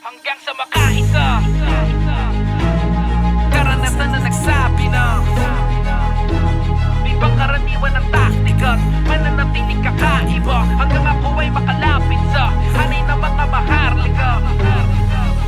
hanggang sa makaisa. Karanasan na nagsabi na di pangkaraniwan ng taktika, mananatiling kakaiba hanggang ako ay makalapit sa hanay ng mga maharlika.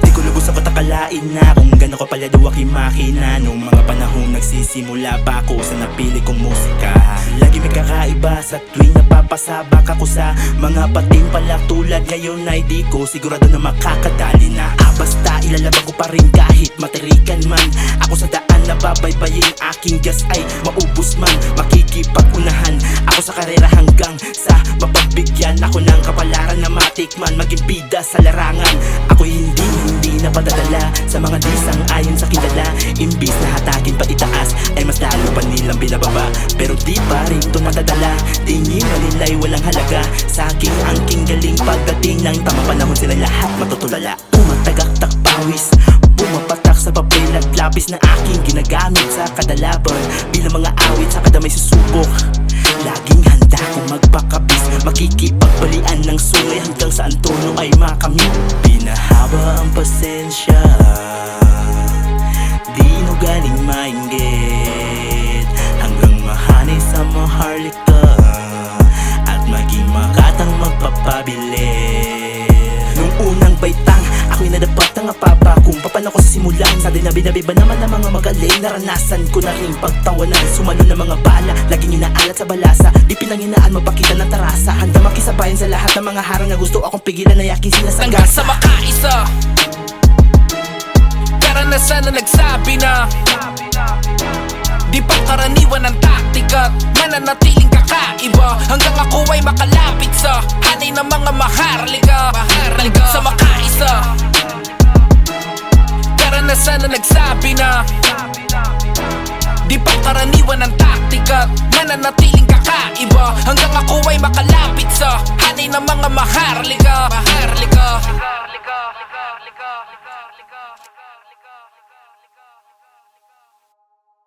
Di ko lubos sa patakalain na kung gano'n ko pala duwaki makina nung mga panahong nagsisimula pa ako sa napili kong musika. Lagi may kakaiba sa tuwing napapasabak ako sa mga pating pala tulad ngayon ay di ko sigurado na makakadali na. Basta ilalabag ko pa rin kahit matirikan man. Ako sa daan na babaybayin, aking gas ay maubos man. Makikipag-unahan ako sa karera hanggang sa mapagbigyan ako ng kapalaran na matikman, maging bida sa larangan. Ako hindi na padadala sa mga disang ayon sa kilala. Imbis na hatagin pati taas ay mas lalo pa nilang binababa. Pero di pa rin to natadala, tingin na nila'y walang halaga sa aking angking galing. Pagdating ng tamang panahon sila lahat matutulala. Tumatagaktak pawis, bumapatak sa papel at lapis na aking ginagamit sa kadalaban. Bilang mga awit sa kada may susubok, laging handa kong magpakabis, makikipagbalian ng sungay hanggang sa ang tono ay makamit. Pinahaba ang pasensya, di no galing mainggit, hanggang mahanay sa maharlika at maging makatang magpapabilis. Nung unang baitang ako'y nadapat ng apapa kung paano ko sa simulan. Sa dinabi-nabi ba naman ng mga magaling, naranasan ko na rin pagtawanan. Sumalo ng mga bala, laging inaalat sa balasa, di pinanginaan magpakita ng tarasa. Handa makisabayan sa lahat ng mga harang na gusto akong pigilan na yaking sinasagasa. Hanggang sa makaisa, karanasan na nagsabi na di pangkaraniwan ng taktika, mananatiling kakaiba hanggang ako ay makalapit sa hanay ng mga maharlika. Hanggang sa makaisa, karanasan na nagsabi na di pangkaraniwan ng taktika, mananatiling kakaiba hanggang ako ay makalapit sa hanay ng mga maharlika.